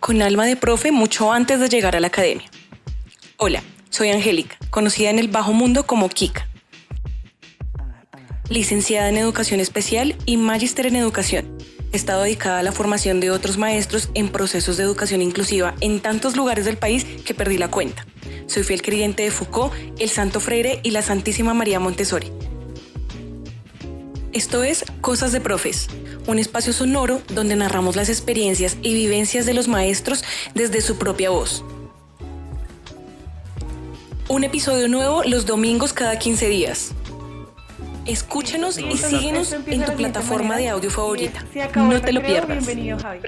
con alma de profe mucho antes de llegar a la academia. Hola, soy Angélica, conocida en el bajo mundo como Kika. Licenciada en Educación Especial y Magíster en Educación. He estado dedicada a la formación de otros maestros en procesos de educación inclusiva en tantos lugares del país que perdí la cuenta. Soy fiel creyente de Foucault, el Santo Freire y la Santísima María Montessori. Esto es Cosas de Profes, un espacio sonoro donde narramos las experiencias y vivencias de los maestros desde su propia voz. Un episodio nuevo los domingos cada 15 días. Escúchanos y síguenos en tu plataforma de audio favorita. No te lo pierdas. Bienvenido, Javi.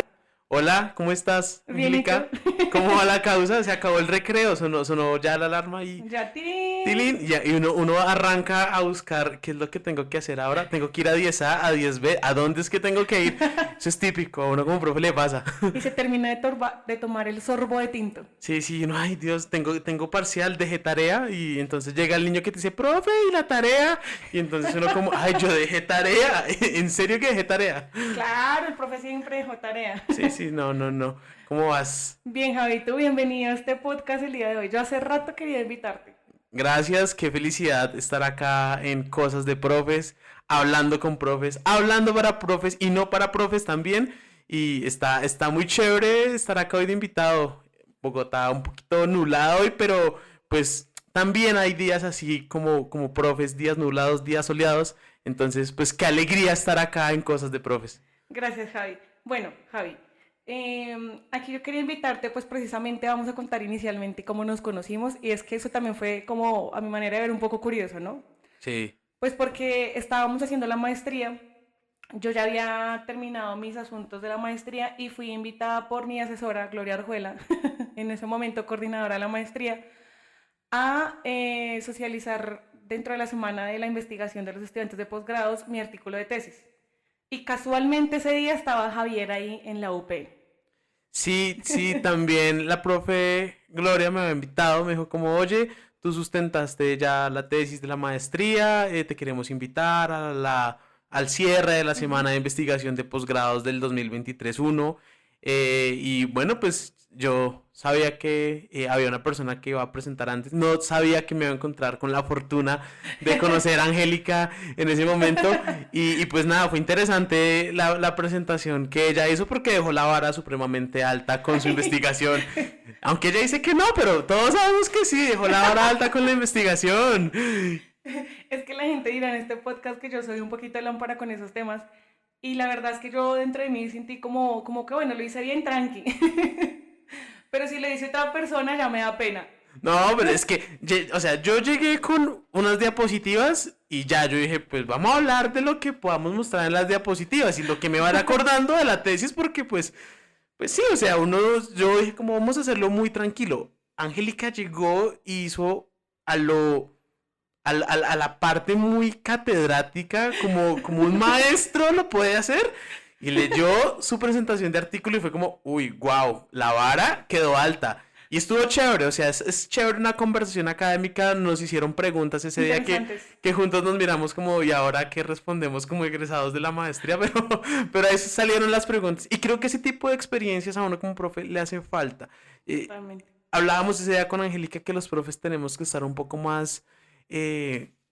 Hola, ¿cómo estás, Bien, ¿y Angélica? ¿Cómo va la causa? Se acabó el recreo, sonó ya la alarma y... Ya, tilín. Tilín, y uno arranca a buscar qué es lo que tengo que hacer ahora. Tengo que ir a 10A, a 10B. ¿A dónde es que tengo que ir? Eso es típico, a uno como profe le pasa. Y se termina de tomar el sorbo de tinto. Sí, no, ay Dios, tengo parcial, dejé tarea y entonces llega el niño que te dice, profe, ¿y la tarea? Y entonces uno como, ay, yo dejé tarea, ¿en serio que dejé tarea? Claro, el profe siempre dejó tarea. Sí, no. ¿Cómo vas? Bien, Javi, tú bienvenido a este podcast el día de hoy. Yo hace rato quería invitarte. Gracias, qué felicidad estar acá en Cosas de Profes, hablando con profes, hablando para profes y no para profes también. Y está muy chévere estar acá hoy de invitado. Bogotá un poquito nublado hoy, pero pues también hay días así como profes, días nublados, días soleados. Entonces, pues qué alegría estar acá en Cosas de Profes. Gracias, Javi. Bueno, Javi, aquí yo quería invitarte, pues precisamente vamos a contar inicialmente cómo nos conocimos y es que eso también fue como a mi manera de ver un poco curioso, ¿no? Sí. Pues porque estábamos haciendo la maestría, yo ya había terminado mis asuntos de la maestría y fui invitada por mi asesora, Gloria Arjuela, en ese momento coordinadora de la maestría, a socializar dentro de la semana de la investigación de los estudiantes de posgrados mi artículo de tesis. Y casualmente ese día estaba Javier ahí en la UP. Sí, también la profe Gloria me había invitado, me dijo como, oye, tú sustentaste ya la tesis de la maestría, te queremos invitar al cierre de la semana de investigación de posgrados del 2023-1. Y bueno, pues yo sabía que había una persona que iba a presentar antes, no sabía que me iba a encontrar con la fortuna de conocer a Angélica en ese momento y pues nada, fue interesante la presentación que ella hizo porque dejó la vara supremamente alta con su investigación, aunque ella dice que no, pero todos sabemos que sí, dejó la vara alta con la investigación. Es que la gente dirá en este podcast que yo soy un poquito lámpara con esos temas y la verdad es que yo dentro de mí sentí como que bueno, lo hice bien tranqui. Pero si le dice a otra persona ya me da pena. No, pero es que, o sea, yo llegué con unas diapositivas y ya yo dije, pues vamos a hablar de lo que podamos mostrar en las diapositivas y lo que me van acordando de la tesis porque pues sí, o sea, yo dije como vamos a hacerlo muy tranquilo. Angélica llegó y hizo a la parte muy catedrática, como un maestro lo puede hacer. Y leyó su presentación de artículo y fue como, uy, wow, la vara quedó alta. Y estuvo chévere, o sea, es chévere una conversación académica, nos hicieron preguntas ese día que juntos nos miramos como, ¿y ahora qué respondemos como egresados de la maestría? Pero ahí salieron las preguntas. Y creo que ese tipo de experiencias a uno como profe le hace falta. Totalmente. Hablábamos ese día con Angélica que los profes tenemos que estar un poco más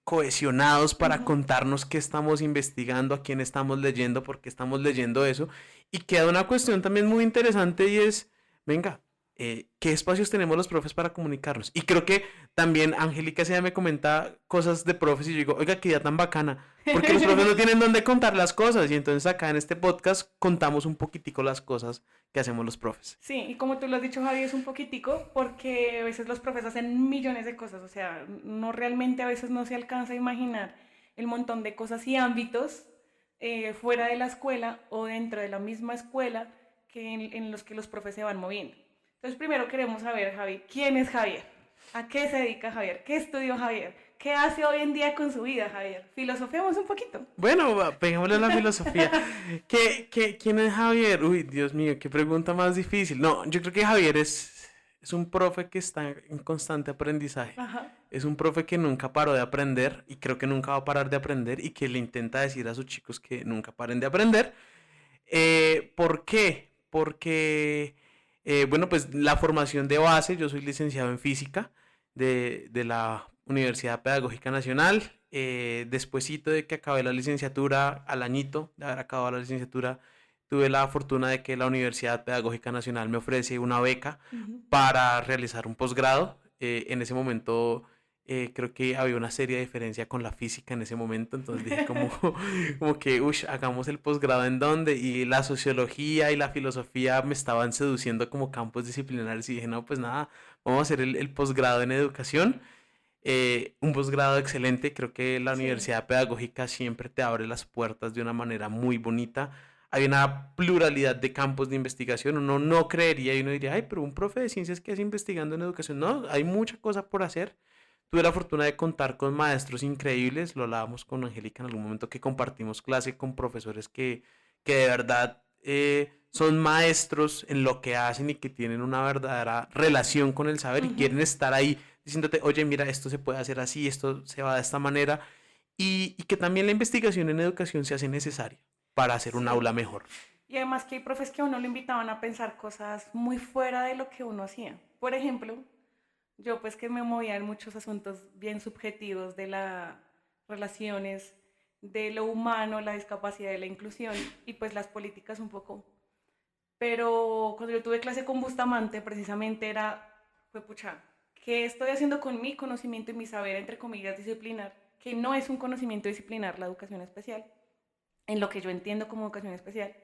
cohesionados para contarnos qué estamos investigando, a quién estamos leyendo, por qué estamos leyendo eso. Y queda una cuestión también muy interesante y es, venga, ¿qué espacios tenemos los profes para comunicarnos? Y creo que también Angélica se me comenta cosas de profes y yo digo, oiga, qué idea tan bacana, porque los profes no tienen dónde contar las cosas y entonces acá en este podcast contamos un poquitico las cosas que hacemos los profes. Sí, y como tú lo has dicho, Javi, es un poquitico porque a veces los profes hacen millones de cosas, o sea, no realmente a veces no se alcanza a imaginar el montón de cosas y ámbitos fuera de la escuela o dentro de la misma escuela que en los que los profes se van moviendo. Entonces, primero queremos saber, Javi, ¿quién es Javier? ¿A qué se dedica Javier? ¿Qué estudió Javier? ¿Qué hace hoy en día con su vida, Javier? Filosofemos un poquito. Bueno, peguémosle a la filosofía. ¿Quién es Javier? Uy, Dios mío, qué pregunta más difícil. No, yo creo que Javier es un profe que está en constante aprendizaje. Ajá. Es un profe que nunca paró de aprender y creo que nunca va a parar de aprender y que le intenta decir a sus chicos que nunca paren de aprender. ¿Por qué? Porque Bueno, pues la formación de base, yo soy licenciado en física de la Universidad Pedagógica Nacional. Despuesito de que acabé la licenciatura, al añito de haber acabado la licenciatura, tuve la fortuna de que la Universidad Pedagógica Nacional me ofrece una beca Ujú. para realizar un posgrado. En ese momento creo que había una seria diferencia con la física en ese momento, entonces dije como, como que, uff, hagamos el posgrado en dónde, y la sociología y la filosofía me estaban seduciendo como campos disciplinares y dije, no, pues nada, vamos a hacer el posgrado en educación. Un posgrado excelente, creo que la Sí, Universidad Pedagógica siempre te abre las puertas de una manera muy bonita. Hay una pluralidad de campos de investigación, uno no creería y uno diría, ay, pero un profe de ciencias que hace investigando en educación, no, hay mucha cosa por hacer. Tuve la fortuna de contar con maestros increíbles, lo hablábamos con Angélica en algún momento que compartimos clase con profesores que de verdad son maestros en lo que hacen y que tienen una verdadera relación con el saber y ujú, quieren estar ahí diciéndote, oye, mira, esto se puede hacer así, esto se va de esta manera, y que también la investigación en educación se hace necesaria para hacer un sí. aula mejor. Y además que hay profes que a uno lo invitaban a pensar cosas muy fuera de lo que uno hacía. Por ejemplo, yo pues que me movía en muchos asuntos bien subjetivos de las relaciones, de lo humano, la discapacidad y la inclusión y pues las políticas un poco. Pero cuando yo tuve clase con Bustamante precisamente era, fue pucha, ¿qué estoy haciendo con mi conocimiento y mi saber, entre comillas, disciplinar? Que no es un conocimiento disciplinar la educación especial, en lo que yo entiendo como educación especial.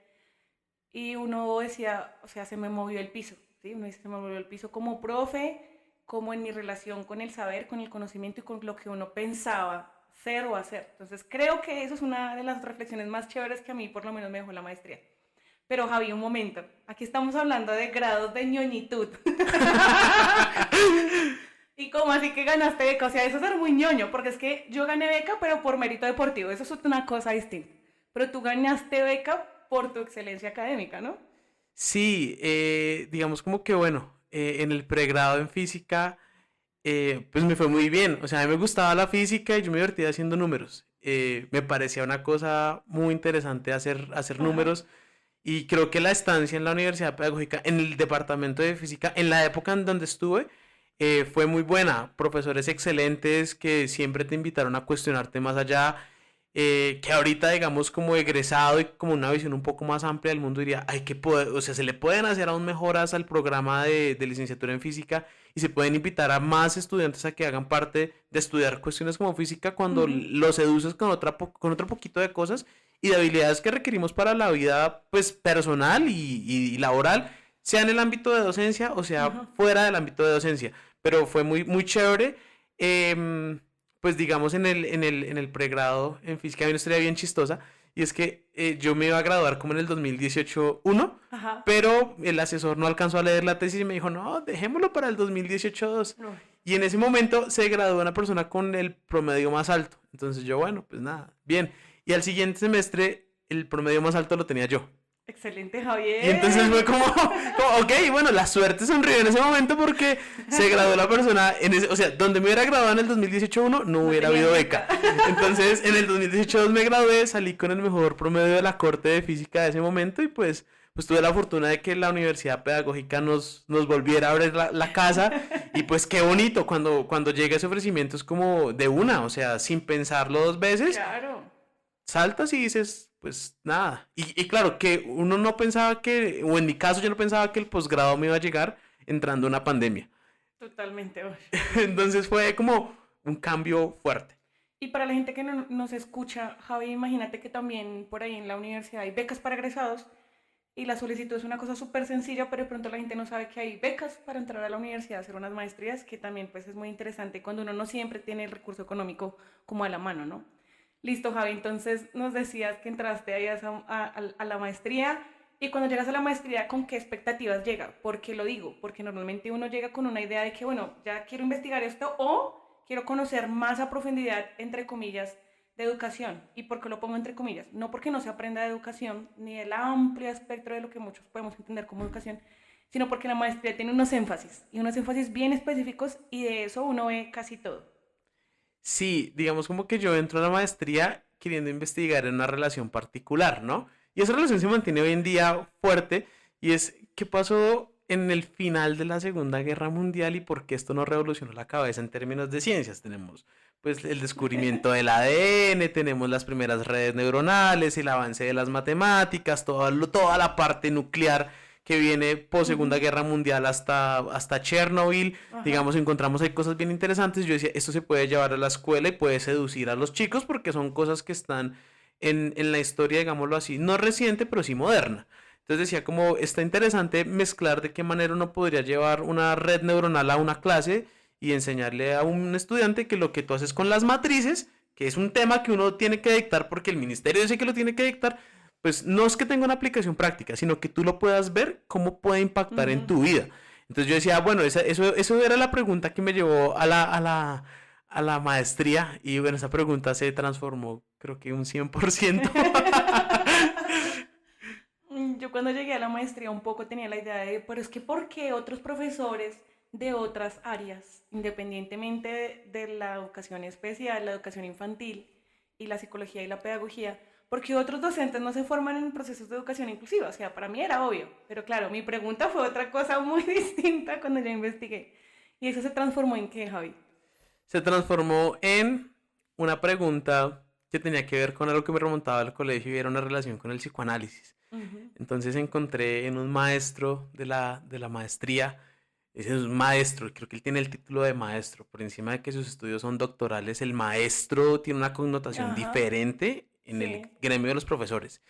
Y uno decía, o sea, se me movió el piso, ¿sí? Uno dice, se me movió el piso como profe, como en mi relación con el saber, con el conocimiento y con lo que uno pensaba ser o hacer. Entonces, creo que eso es una de las reflexiones más chéveres que a mí por lo menos me dejó la maestría. Pero Javi, un momento, aquí estamos hablando de grados de ñoñitud. ¿Y cómo así que ganaste beca? O sea, eso es ser muy ñoño, porque es que yo gané beca, pero por mérito deportivo, eso es una cosa distinta. Pero tú ganaste beca por tu excelencia académica, ¿no? Sí, digamos como que bueno, en el pregrado en física, pues me fue muy bien. O sea, a mí me gustaba la física y yo me divertía haciendo números. Me parecía una cosa muy interesante hacer Ajá. números. Y creo que la estancia en la Universidad Pedagógica, en el departamento de física, en la época en donde estuve, fue muy buena. Profesores excelentes que siempre te invitaron a cuestionarte más allá. Que ahorita, digamos, como egresado y como una visión un poco más amplia del mundo, diría, hay que poder, o sea, se le pueden hacer aún mejoras al programa de licenciatura en física y se pueden invitar a más estudiantes a que hagan parte de estudiar cuestiones como física cuando Ujú. los seduces con con otro poquito de cosas y de habilidades que requerimos para la vida, pues, personal y laboral, sea en el ámbito de docencia o sea Ajá. fuera del ámbito de docencia. Pero fue muy chévere. Pues digamos en el pregrado en física hay una historia bien chistosa y es que yo me iba a graduar como en el 2018 uno, Ajá. pero el asesor no alcanzó a leer la tesis y me dijo, no, dejémoslo para el 2018 dos. Uy, Y en ese momento se graduó una persona con el promedio más alto. Entonces yo, bueno, pues nada, bien. Y al siguiente semestre el promedio más alto lo tenía yo. excelente, Y entonces Javier. fue como, ok, bueno, la suerte sonrió en ese momento porque se graduó la persona, o sea, donde me hubiera graduado en el 2018 uno, no No hubiera tenías habido beca. beca. Entonces, en el 2018 dos me gradué, salí con el mejor promedio de la corte de física de ese momento y pues tuve la fortuna de que la Universidad Pedagógica nos volviera a abrir la casa y pues qué bonito cuando llega ese ofrecimiento es como de una, o sea, sin pensarlo dos veces Claro, saltas y dices, pues nada. Y claro, que uno no pensaba que, o en mi caso yo no pensaba que el posgrado me iba a llegar entrando una pandemia. totalmente. Uy. Entonces fue como un cambio fuerte. Y para la gente que no nos escucha, Javi, imagínate que también por ahí en la universidad hay becas para egresados y la solicitud es una cosa súper sencilla, pero de pronto la gente no sabe que hay becas para entrar a la universidad a hacer unas maestrías, que también pues es muy interesante cuando uno no siempre tiene el recurso económico como a la mano, ¿no? Listo, Javi, entonces nos decías que entraste ahí a la maestría y cuando llegas a la maestría, ¿con qué expectativas llega? ¿Por qué lo digo? Porque normalmente uno llega con una idea de que, bueno, ya quiero investigar esto o quiero conocer más a profundidad, entre comillas, de educación. ¿Y por qué lo pongo entre comillas? No porque no se aprenda de educación, ni el amplio espectro de lo que muchos podemos entender como educación, sino porque la maestría tiene unos énfasis bien específicos y de eso uno ve casi todo. Sí, digamos como que yo entro a la maestría queriendo investigar en una relación particular, ¿no? Y esa relación se mantiene hoy en día fuerte y es, ¿qué pasó en el final de la Segunda Guerra Mundial y por qué esto nos revolucionó la cabeza en términos de ciencias. Tenemos pues el descubrimiento del ADN, tenemos las primeras redes neuronales, el avance de las matemáticas, toda la parte nuclear que viene post Segunda Guerra Mundial hasta Chernobyl. Ajá. Digamos, encontramos ahí cosas bien interesantes. Yo decía, esto se puede llevar a la escuela y puede seducir a los chicos porque son cosas que están en la historia, digámoslo así, no reciente, pero sí moderna. Entonces decía como está interesante mezclar de qué manera uno podría llevar una red neuronal a una clase y enseñarle a un estudiante que lo que tú haces con las matrices, que es un tema que uno tiene que dictar porque el ministerio dice que lo tiene que dictar, pues no es que tenga una aplicación práctica, sino que tú lo puedas ver cómo puede impactar en tu vida. Entonces yo decía, bueno, eso era la pregunta que me llevó a la maestría y bueno, esa pregunta se transformó creo que un 100%. Yo cuando llegué a la maestría un poco tenía la idea de, pero es que ¿por qué otros profesores de otras áreas, independientemente de la educación especial, la educación infantil y la psicología y la pedagogía, por qué otros docentes no se forman en procesos de educación inclusiva? O sea, para mí era obvio, pero claro, mi pregunta fue otra cosa muy distinta cuando yo investigué. ¿Y eso se transformó en qué, Javi? Se transformó en una pregunta que tenía que ver con algo que me remontaba al colegio y era una relación con el psicoanálisis. Entonces encontré en un maestro de la maestría, ese es un maestro, creo que él tiene el título de maestro, por encima de que sus estudios son doctorales, el maestro tiene una connotación Ajá, diferente en el sí. gremio de los profesores.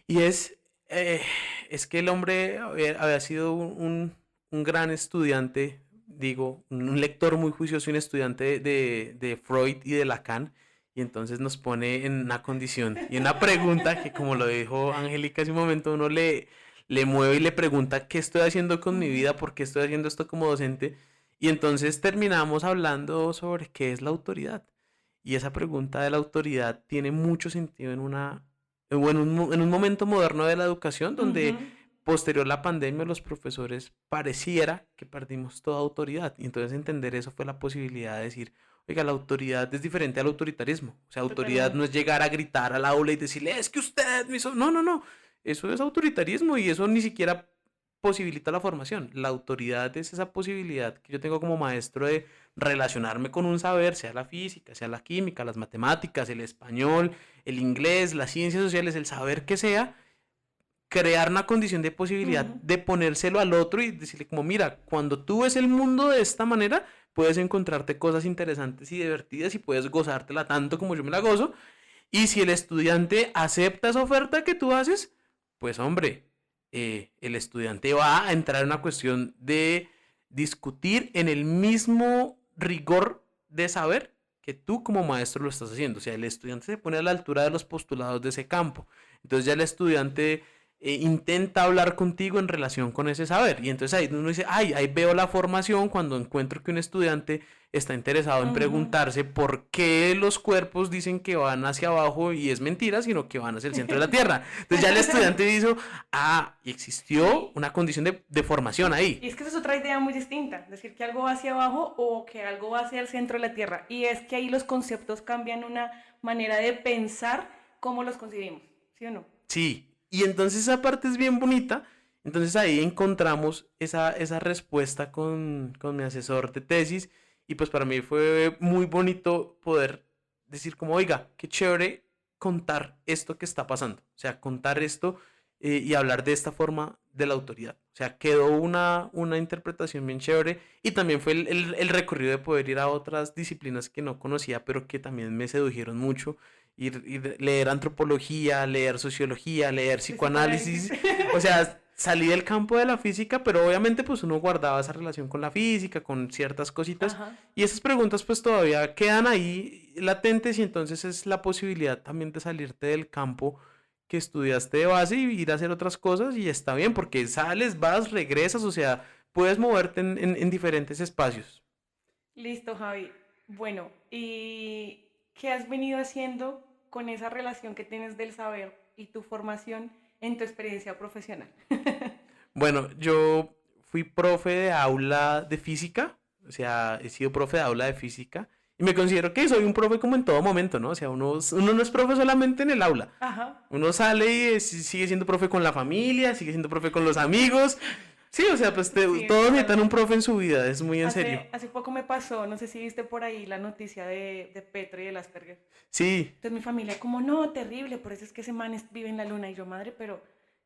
Y es que el hombre había sido un gran estudiante, digo, un lector muy juicioso y un estudiante de Freud y de Lacan. Y entonces nos pone en una condición y en una pregunta que, como lo dijo Angélica hace un momento, uno le mueve y le pregunta qué estoy haciendo con mi vida, por qué estoy haciendo esto como docente. Y entonces terminamos hablando sobre qué es la autoridad. Y esa pregunta de la autoridad tiene mucho sentido en un momento moderno de la educación donde Ujú. posterior a la pandemia los profesores pareciera que perdimos toda autoridad. Y entonces entender eso fue la posibilidad de decir, oiga, la autoridad es diferente al autoritarismo. O sea, autoridad no Totalmente. es llegar a gritar al aula y decirle, es que usted me hizo... No, no, no. Eso es autoritarismo y eso ni siquiera posibilita la formación. La autoridad es esa posibilidad que yo tengo como maestro de relacionarme con un saber, sea la física, sea la química, las matemáticas, el español, el inglés, las ciencias sociales, el saber que sea, crear una condición de posibilidad Ujú. de ponérselo al otro y decirle como, mira, cuando tú ves el mundo de esta manera, puedes encontrarte cosas interesantes y divertidas y puedes gozártela tanto como yo me la gozo. Y si el estudiante acepta esa oferta que tú haces, pues hombre, el estudiante va a entrar en una cuestión de discutir en el mismo rigor de saber que tú como maestro lo estás haciendo. O sea, el estudiante se pone a la altura de los postulados de ese campo. Entonces ya el estudiante intenta hablar contigo en relación con ese saber. Y entonces ahí uno dice, ay, ahí veo la formación cuando encuentro que un estudiante está interesado en Ujú. preguntarse por qué los cuerpos dicen que van hacia abajo y es mentira, sino que van hacia el centro de la Tierra. Entonces ya el estudiante dice, y existió Sí. una condición de formación Y ahí. es que esa es otra idea muy distinta, decir que algo va hacia abajo o que algo va hacia el centro de la Tierra. Y es que ahí los conceptos cambian una manera de pensar cómo los concebimos, ¿sí o no? Sí, y entonces esa parte es bien bonita. Entonces ahí encontramos esa respuesta con mi asesor de tesis y pues para mí fue muy bonito poder decir como, oiga, qué chévere contar esto que está pasando. O sea, contar esto y hablar de esta forma de la autoridad. O sea, quedó una interpretación bien chévere y también fue el recorrido de poder ir a otras disciplinas que no conocía, pero que también me sedujeron mucho leer antropología, leer sociología, leer De psicoanálisis. psicoanálisis, o sea, salí del campo de la física, pero obviamente pues uno guardaba esa relación con la física, con ciertas cositas, Ajá. y esas preguntas pues todavía quedan ahí latentes y entonces es la posibilidad también de salirte del campo que estudiaste de base y ir a hacer otras cosas y está bien porque sales, vas, regresas, o sea, puedes moverte en diferentes espacios. Listo, Javi. Bueno, ¿y qué has venido haciendo con esa relación que tienes del saber y tu formación en tu experiencia profesional? Bueno, yo fui profe de aula de física, o sea, he sido profe de aula de física y me considero que soy un profe como en todo momento, ¿no? O sea, uno no es profe solamente en el aula, Ajá. uno sale y sigue siendo profe con la familia, sigue siendo profe con los amigos, Sí, o sea, pues Sí, todos necesitan un totalmente. profe en su vida, es muy en serio. Hace poco me pasó, no sé si viste por ahí la noticia de Petro y el Asperger. Sí, Entonces mi familia, como no, terrible, por eso es que ese man vive en la luna. Y yo, madre, pero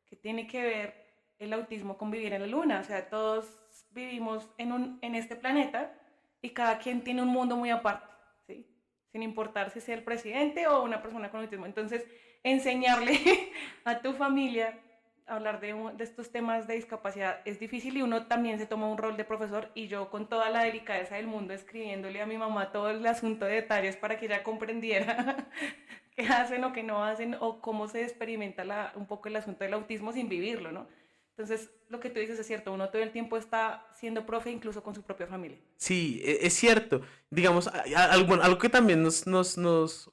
¿qué tiene que ver el autismo con vivir en la luna? O sea, todos vivimos en este planeta y cada quien tiene un mundo muy aparte, ¿sí? Sin importar si sea el presidente o una persona con autismo. Entonces, enseñarle a tu familia a hablar de estos temas de discapacidad es difícil y uno también se toma un rol de profesor y yo con toda la delicadeza del mundo escribiéndole a mi mamá todo el asunto de detalles para que ella comprendiera qué hacen o qué no hacen o cómo se experimenta un poco el asunto del autismo sin vivirlo, ¿no? Entonces, lo que tú dices es cierto, uno todo el tiempo está siendo profe incluso con su propia familia. sí, es cierto. Digamos, algo, bueno, algo que también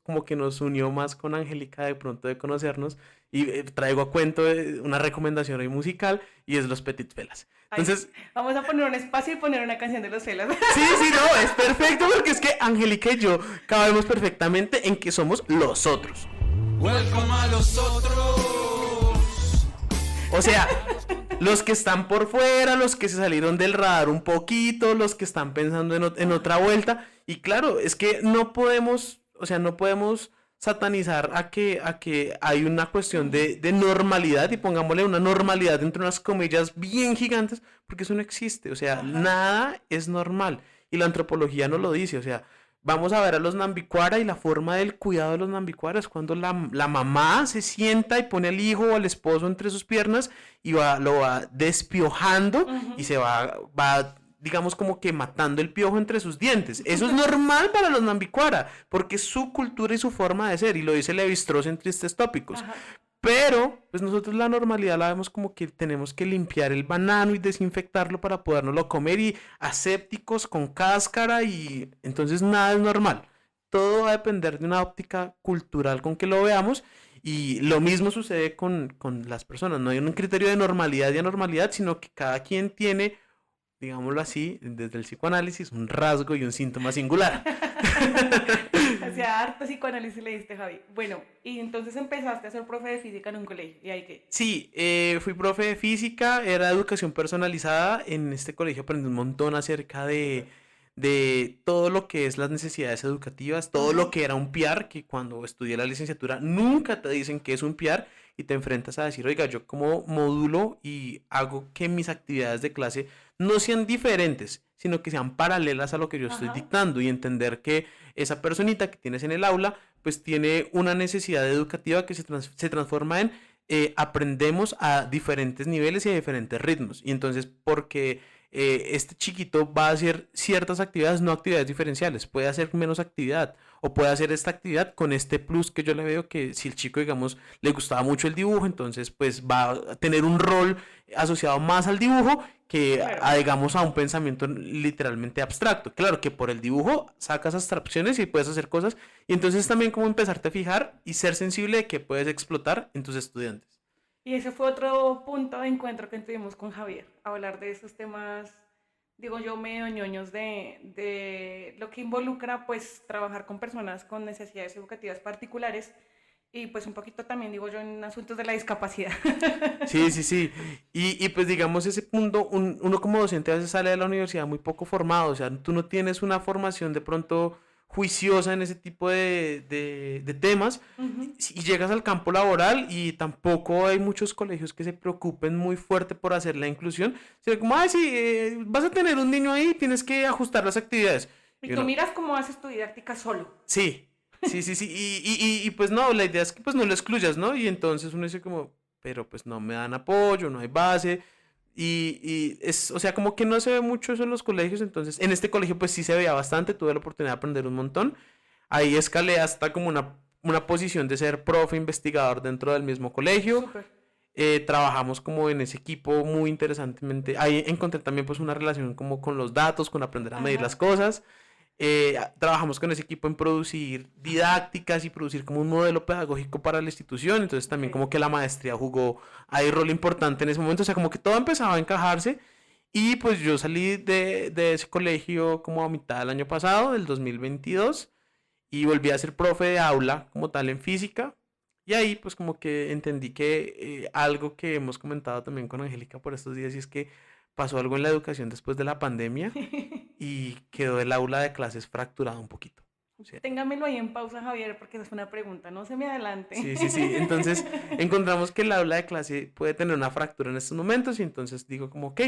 como que nos unió más con Angélica de pronto de conocernos, y traigo a cuento una recomendación hoy musical, y es Los Petit Felas. Ay, Entonces, vamos a poner un espacio y poner una canción de los celos. sí, sí, no, es perfecto porque es que Angélica y yo cabemos perfectamente en que somos los otros. Welcome a los otros. O sea, los que están por fuera, los que se salieron del radar un poquito, los que están pensando en otra vuelta. Y claro, es que no podemos, o sea, no podemos satanizar a que hay una cuestión de normalidad y pongámosle una normalidad entre unas comillas bien gigantes, porque eso no existe. O sea, Ajá. nada es normal. Y la antropología no lo dice. O sea, vamos a ver a los Nambicuara y la forma del cuidado de los Nambicuara es cuando la mamá se sienta y pone al hijo o al esposo entre sus piernas y lo va despiojando y Ujú. va, digamos, como que matando el piojo entre sus dientes. Eso es normal para los Nambicuara, porque es su cultura y su forma de ser, y lo dice Levi-Strauss en Tristes Tópicos. Ajá. Pero, pues nosotros la normalidad la vemos como que tenemos que limpiar el banano y desinfectarlo para podérnoslo comer y asépticos con cáscara y entonces nada es normal. Todo va a depender de una óptica cultural con que lo veamos y lo mismo sucede con las personas. No hay un criterio de normalidad y anormalidad, sino que cada quien tiene, digámoslo así, desde el psicoanálisis, un rasgo y un síntoma singular. O sea, harto psicoanálisis le diste, Javi. Bueno, y entonces empezaste a ser profe de física en un colegio. ¿Y ahí qué? Sí, fui profe de física, era educación personalizada. En este colegio aprendí un montón acerca de todo lo que es las necesidades educativas, todo Ajá. lo que era un PIAR, que cuando estudié la licenciatura nunca te dicen que es un PIAR y te enfrentas a decir, oiga, yo como módulo y hago que mis actividades de clase no sean diferentes, sino que sean paralelas a lo que yo estoy Ajá. dictando y entender que esa personita que tienes en el aula pues tiene una necesidad educativa que se transforma en aprendemos a diferentes niveles y a diferentes ritmos. Y entonces, porque este chiquito va a hacer ciertas actividades, no actividades diferenciales, puede hacer menos actividad o puede hacer esta actividad con este plus que yo le veo que si el chico, digamos, le gustaba mucho el dibujo, entonces pues va a tener un rol asociado más al dibujo que Claro. digamos a un pensamiento literalmente abstracto. Claro que por el dibujo sacas abstracciones y puedes hacer cosas y entonces también como empezarte a fijar y ser sensible de que puedes explotar en tus estudiantes. Y ese fue otro punto de encuentro que tuvimos con Javier, hablar de esos temas, digo yo, medio ñoños de lo que involucra pues trabajar con personas con necesidades educativas particulares y pues un poquito también, digo yo, en asuntos de la discapacidad. Sí, sí, sí. Y pues digamos ese punto, uno como docente a veces sale de la universidad muy poco formado, o sea, tú no tienes una formación de pronto juiciosa en ese tipo de temas Ujú. y llegas al campo laboral y tampoco hay muchos colegios que se preocupen muy fuerte por hacer la inclusión, sino como, ay, sí, vas a tener un niño ahí, tienes que ajustar las actividades. Y Y tú uno, miras cómo haces tu didáctica solo. sí, sí, sí, sí, y pues no, la idea es que pues no lo excluyas, ¿no? Y entonces uno dice como, pero pues no me dan apoyo, no hay base, y es, o sea, como que no se ve mucho eso en los colegios, entonces en este colegio pues sí se veía bastante, tuve la oportunidad de aprender un montón, ahí escalé hasta como una posición de ser profe investigador dentro del mismo colegio, Súper. trabajamos como en ese equipo muy interesantemente, ahí encontré también pues una relación como con los datos, con aprender a medir Ajá. las cosas, trabajamos con ese equipo en producir didácticas y producir como un modelo pedagógico para la institución, entonces también Ok. como que la maestría jugó ahí rol importante en ese momento, o sea, como que todo empezaba a encajarse y pues yo salí de ese colegio como a mitad del año pasado, del 2022, y volví a ser profe de aula como tal en física. Y ahí pues como que entendí que algo que hemos comentado también con Angélica por estos días y es que pasó algo en la educación después de la pandemia y quedó el aula de clases fracturado un poquito. O sea, Téngamelo ahí en pausa, Javier, porque esa es una pregunta, no se me adelante. sí, sí, sí. Entonces encontramos que el aula de clase puede tener una fractura en estos momentos y entonces digo como, ok,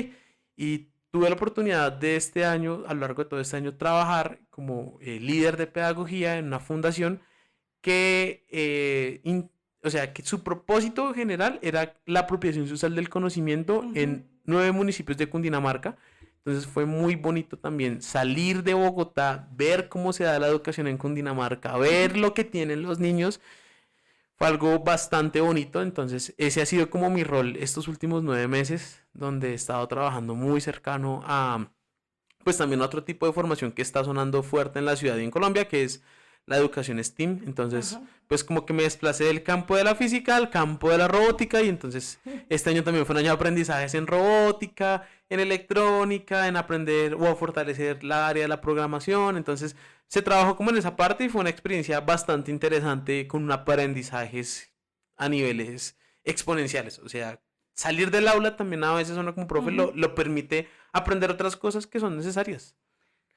y tuve la oportunidad de este año, a lo largo de todo este año, trabajar como líder de pedagogía en una fundación que, o sea, que su propósito general era la apropiación social del conocimiento Ujú. en 9 municipios de Cundinamarca. Entonces fue muy bonito también salir de Bogotá, ver cómo se da la educación en Cundinamarca, ver lo que tienen los niños. Fue algo bastante bonito. Entonces ese ha sido como mi rol estos últimos 9 meses, donde he estado trabajando muy cercano a, pues también otro tipo de formación que está sonando fuerte en la ciudad y en Colombia, que es la educación STEAM. Entonces, Ajá. pues como que me desplacé del campo de la física al campo de la robótica y entonces este año también fue un año de aprendizajes en robótica, en electrónica, en aprender o a fortalecer la área de la programación. Entonces, se trabajó como en esa parte y fue una experiencia bastante interesante con un aprendizajes a niveles exponenciales. O sea, salir del aula también a veces uno como profe Ujú. lo permite aprender otras cosas que son necesarias.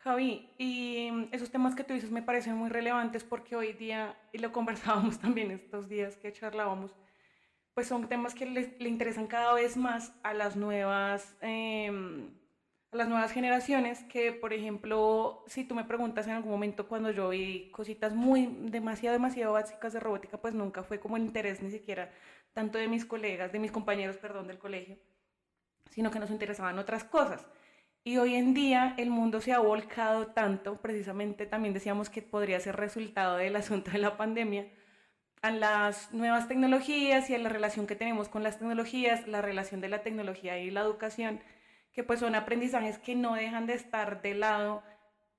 Javi, y esos temas que tú dices me parecen muy relevantes porque hoy día, y lo conversábamos también estos días que charlábamos, pues son temas que le interesan cada vez más a las nuevas generaciones que, por ejemplo, si tú me preguntas en algún momento cuando yo vi cositas demasiado básicas de robótica, pues nunca fue como el interés ni siquiera tanto de mis colegas, de mis compañeros, perdón, del colegio, sino que nos interesaban otras cosas. Y hoy en día el mundo se ha volcado tanto, precisamente también decíamos que podría ser resultado del asunto de la pandemia, a las nuevas tecnologías y a la relación que tenemos con las tecnologías, la relación de la tecnología y la educación, que pues son aprendizajes que no dejan de estar de lado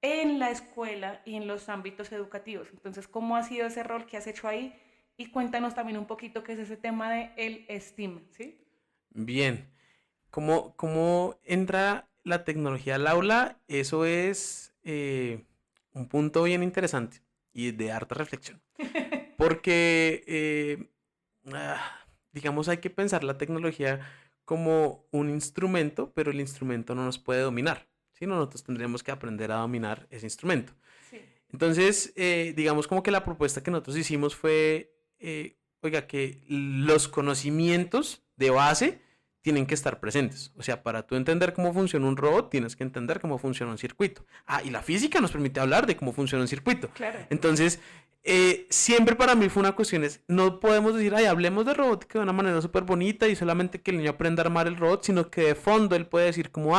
en la escuela y en los ámbitos educativos. Entonces, ¿cómo ha sido ese rol que has hecho ahí? Y cuéntanos también un poquito qué es ese tema de el STEAM, ¿sí? Bien, ¿cómo entra la tecnología al aula? Eso es un punto bien interesante y de harta reflexión. Porque, digamos, hay que pensar la tecnología como un instrumento, pero el instrumento no nos puede dominar. ¿Sí? Nosotros tendríamos que aprender a dominar ese instrumento. Sí. Entonces, digamos como que la propuesta que nosotros hicimos fue, oiga, que los conocimientos de base tienen que estar presentes. O sea, para tú entender cómo funciona un robot, tienes que entender cómo funciona un circuito. Ah, y la física nos permite hablar de cómo funciona un circuito. Claro. Entonces, siempre para mí fue una cuestión, no podemos decir, ay, hablemos de robótica de una manera súper bonita y solamente que el niño aprenda a armar el robot, sino que de fondo él puede decir como,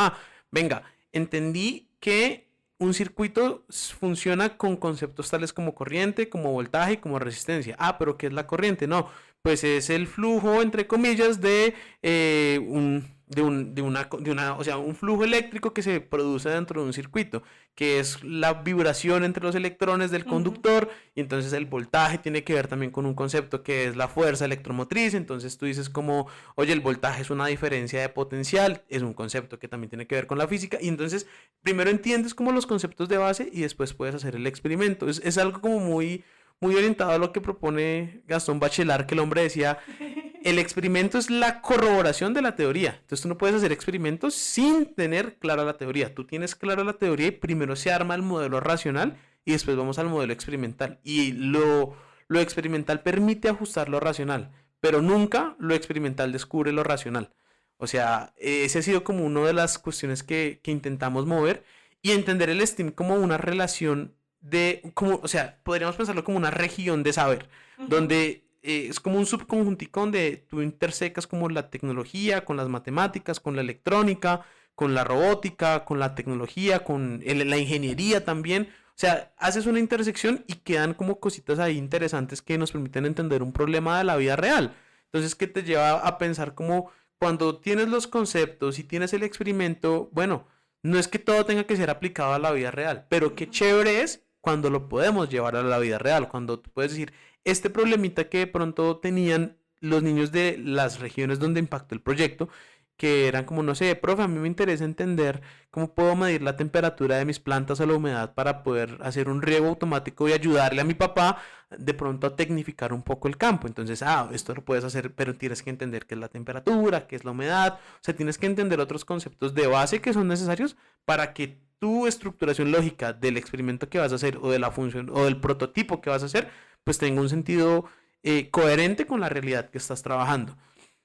venga, entendí que un circuito funciona con conceptos tales como corriente, como voltaje y como resistencia. Ah, pero ¿qué es la corriente? No, pues es el flujo, entre comillas, o sea, un flujo eléctrico que se produce dentro de un circuito, que es la vibración entre los electrones del Ujú. conductor, y entonces el voltaje tiene que ver también con un concepto que es la fuerza electromotriz. Entonces tú dices como, oye, el voltaje es una diferencia de potencial, es un concepto que también tiene que ver con la física, y entonces primero entiendes como los conceptos de base y después puedes hacer el experimento. Es algo como muy orientado a lo que propone Gastón Bachelard, que el hombre decía, el experimento es la corroboración de la teoría. Entonces tú no puedes hacer experimentos sin tener clara la teoría. Tú tienes clara la teoría y primero se arma el modelo racional y después vamos al modelo experimental. Y lo experimental permite ajustar lo racional, pero nunca lo experimental descubre lo racional. O sea, ese ha sido como una de las cuestiones que intentamos mover y entender el STEAM como una relación o sea, podríamos pensarlo como una región de saber, Ujú. donde es como un subconjuntico donde tú intersecas como la tecnología con las matemáticas, con la electrónica, con la robótica, con la tecnología, con la ingeniería también. O sea, haces una intersección y quedan como cositas ahí interesantes que nos permiten entender un problema de la vida real. Entonces, que te lleva a pensar como cuando tienes los conceptos y tienes el experimento, bueno, no es que todo tenga que ser aplicado a la vida real, pero qué chévere es cuando lo podemos llevar a la vida real, cuando tú puedes decir, este problemita que de pronto tenían los niños de las regiones donde impactó el proyecto, que eran como, no sé, profe, a mí me interesa entender cómo puedo medir la temperatura de mis plantas o la humedad para poder hacer un riego automático y ayudarle a mi papá de pronto a tecnificar un poco el campo. Entonces, esto lo puedes hacer, pero tienes que entender qué es la temperatura, qué es la humedad, o sea, tienes que entender otros conceptos de base que son necesarios para que tu estructuración lógica del experimento que vas a hacer o de la función o del prototipo que vas a hacer, pues tenga un sentido coherente con la realidad que estás trabajando.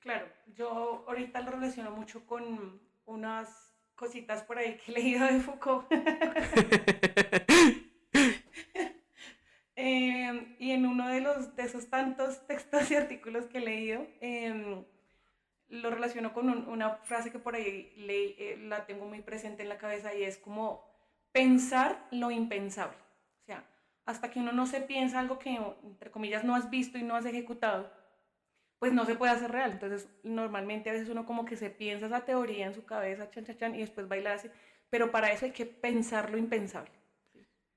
Claro, yo ahorita lo relaciono mucho con unas cositas por ahí que he leído de Foucault. Y en uno de esos tantos textos y artículos que he leído, lo relaciono con una frase que por ahí la tengo muy presente en la cabeza y es como pensar lo impensable. O sea, hasta que uno no se piensa algo que, entre comillas, no has visto y no has ejecutado, pues no se puede hacer real. Entonces, normalmente a veces uno como que se piensa esa teoría en su cabeza, chan, chan, chan, y después va y la hace. Pero para eso hay que pensar lo impensable.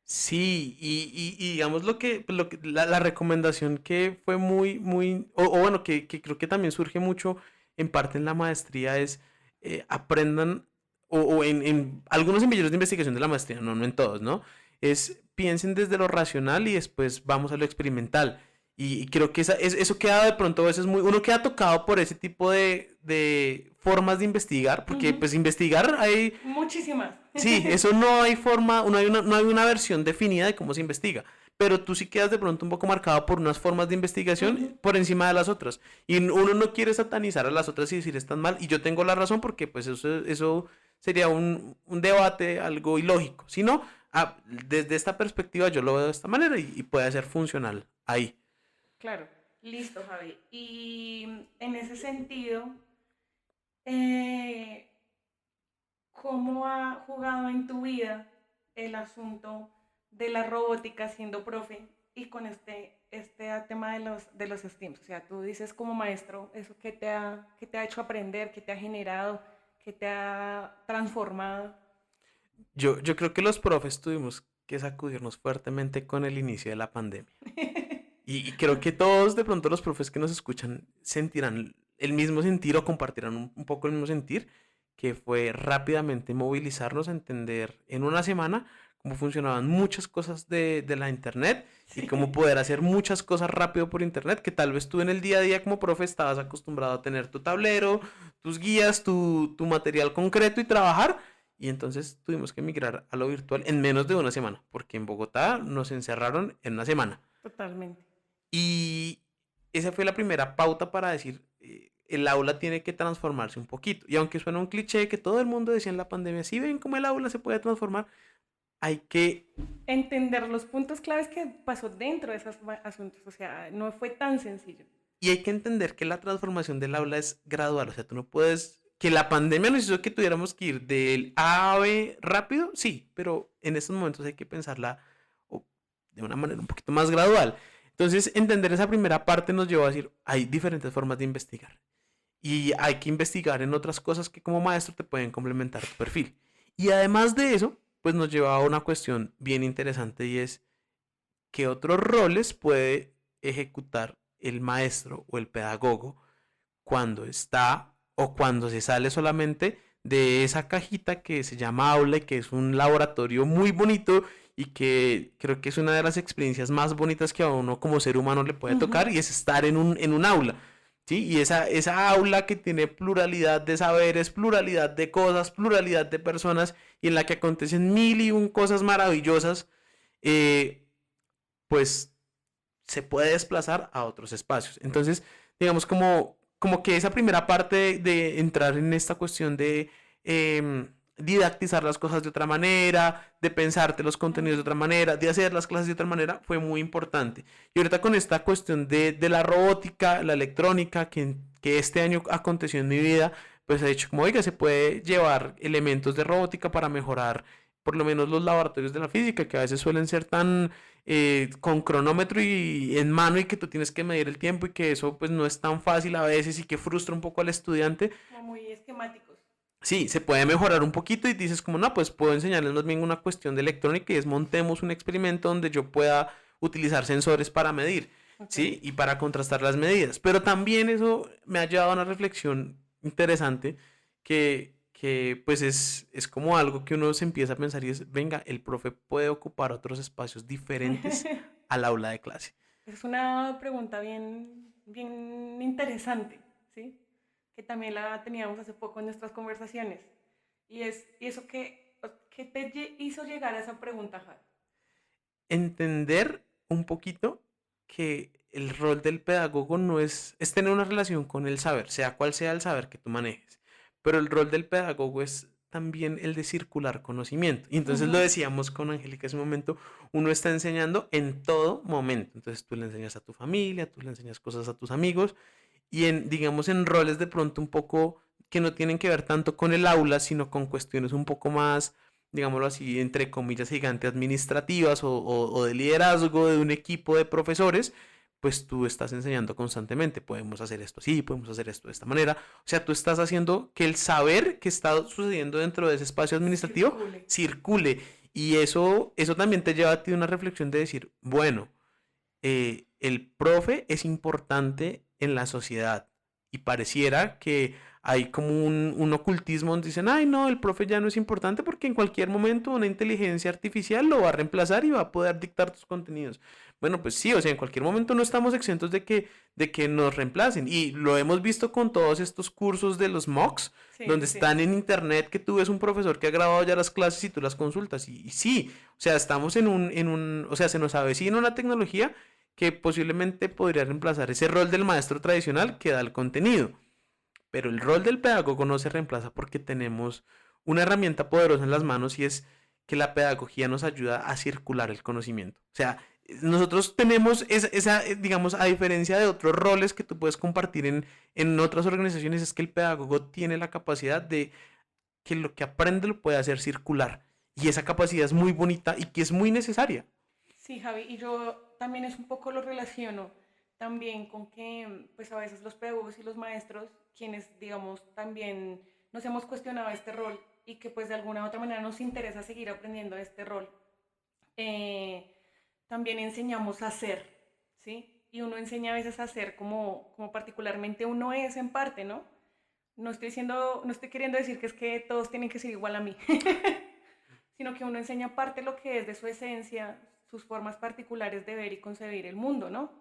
Sí, y digamos la recomendación que fue o bueno, que creo que también surge mucho en parte en la maestría es aprendan, o en algunos semilleros de investigación de la maestría, no en todos, ¿no? Es piensen desde lo racional y después vamos a lo experimental. Y creo que eso queda de pronto a veces uno queda tocado por ese tipo de formas de investigar, porque pues investigar hay. Muchísimas. Sí, eso no hay forma, no hay una versión definida de cómo se investiga, pero tú sí quedas de pronto un poco marcado por unas formas de investigación por encima de las otras. Y uno no quiere satanizar a las otras y decir están mal, y yo tengo la razón porque pues eso sería un debate algo ilógico. Sino, desde esta perspectiva yo lo veo de esta manera y puede ser funcional ahí. Claro, listo, Javi. Y en ese sentido, eh, ¿cómo ha jugado en tu vida el asunto de la robótica siendo profe y con este tema de los STEAMs? O sea, tú dices como maestro, eso qué te ha hecho aprender, qué te ha generado, qué te ha transformado. Yo creo que los profes tuvimos que sacudirnos fuertemente con el inicio de la pandemia. Y creo que todos de pronto los profes que nos escuchan sentirán el mismo sentir o compartirán un poco el mismo sentir, que fue rápidamente movilizarnos a entender en una semana cómo funcionaban muchas cosas de la internet y cómo poder hacer muchas cosas rápido por internet, que tal vez tú en el día a día como profe estabas acostumbrado a tener tu tablero, tus guías, tu material concreto y trabajar. Y entonces tuvimos que migrar a lo virtual en menos de una semana, porque en Bogotá nos encerraron en una semana. Totalmente. Y esa fue la primera pauta para decir, el aula tiene que transformarse un poquito. Y aunque suena un cliché que todo el mundo decía en la pandemia, si ven cómo el aula se puede transformar, hay que entender los puntos claves que pasó dentro de esos asuntos. O sea, no fue tan sencillo. Y hay que entender que la transformación del aula es gradual. O sea, tú no puedes. Que la pandemia nos hizo que tuviéramos que ir del A a B rápido, sí, pero en estos momentos hay que pensarla de una manera un poquito más gradual. Entonces, entender esa primera parte nos llevó a decir, hay diferentes formas de investigar. Y hay que investigar en otras cosas que como maestro te pueden complementar tu perfil. Y además de eso, pues nos lleva a una cuestión bien interesante y es qué otros roles puede ejecutar el maestro o el pedagogo cuando está o cuando se sale solamente de esa cajita que se llama aula y que es un laboratorio muy bonito y que creo que es una de las experiencias más bonitas que a uno como ser humano le puede tocar y es estar en un aula. ¿Sí? Y esa aula que tiene pluralidad de saberes, pluralidad de cosas, pluralidad de personas y en la que acontecen mil y un cosas maravillosas, pues se puede desplazar a otros espacios. Entonces, digamos como que esa primera parte de entrar en esta cuestión de didactizar las cosas de otra manera, de pensarte los contenidos de otra manera, de hacer las clases de otra manera, fue muy importante. Y ahorita con esta cuestión de la robótica, la electrónica, que este año aconteció en mi vida, pues he dicho como, oiga, se puede llevar elementos de robótica para mejorar por lo menos los laboratorios de la física, que a veces suelen ser tan con cronómetro y en mano y que tú tienes que medir el tiempo y que eso pues no es tan fácil a veces y que frustra un poco al estudiante. Como muy esquemáticos. Sí, se puede mejorar un poquito y dices como, no, pues puedo enseñarles más bien una cuestión de electrónica y es montemos un experimento donde yo pueda utilizar sensores para medir, ¿sí? Y para contrastar las medidas. Pero también eso me ha llevado a una reflexión interesante que pues es como algo que uno se empieza a pensar y es, venga, el profe puede ocupar otros espacios diferentes al aula de clase. Es una pregunta bien interesante, ¿sí? Que también la teníamos hace poco en nuestras conversaciones. ¿Y eso qué te hizo llegar a esa pregunta, Jara? Entender un poquito que el rol del pedagogo no es tener una relación con el saber, sea cual sea el saber que tú manejes, pero el rol del pedagogo es también el de circular conocimiento. Y entonces lo Ujú. decíamos con Angélica hace un momento, uno está enseñando en todo momento. Entonces tú le enseñas a tu familia, tú le enseñas cosas a tus amigos y digamos, en roles de pronto un poco que no tienen que ver tanto con el aula, sino con cuestiones un poco más, digámoslo así, entre comillas gigantes, administrativas o de liderazgo de un equipo de profesores, pues tú estás enseñando constantemente, podemos hacer esto así, podemos hacer esto de esta manera. O sea, tú estás haciendo que el saber que está sucediendo dentro de ese espacio administrativo Circule. circule. Y eso también te lleva a ti a una reflexión de decir, bueno, el profe es importante en la sociedad y pareciera que hay como un ocultismo donde dicen, ay no, el profe ya no es importante porque en cualquier momento una inteligencia artificial lo va a reemplazar y va a poder dictar tus contenidos. Bueno, pues sí, o sea, en cualquier momento no estamos exentos de que nos reemplacen y lo hemos visto con todos estos cursos de los MOOCs, Sí, donde sí, sí. están en internet que tú ves un profesor que ha grabado ya las clases y tú las consultas y sí, o sea, estamos o sea, se nos avecina una tecnología que posiblemente podría reemplazar ese rol del maestro tradicional que da el contenido. Pero el rol del pedagogo no se reemplaza porque tenemos una herramienta poderosa en las manos y es que la pedagogía nos ayuda a circular el conocimiento. O sea, nosotros tenemos digamos, a diferencia de otros roles que tú puedes compartir en otras organizaciones, es que el pedagogo tiene la capacidad de que lo que aprende lo puede hacer circular. Y esa capacidad es muy bonita y que es muy necesaria. Sí, Javi, y yo también es un poco lo relaciono también con que pues a veces los pedagogos y los maestros, quienes digamos también nos hemos cuestionado este rol y que pues de alguna u otra manera nos interesa seguir aprendiendo este rol, eh, también enseñamos a hacer, ¿sí? Y uno enseña a veces a hacer como particularmente uno es en parte, ¿no? No estoy queriendo decir que es que todos tienen que ser igual a mí, sino que uno enseña parte lo que es de su esencia, sus formas particulares de ver y concebir el mundo, ¿no?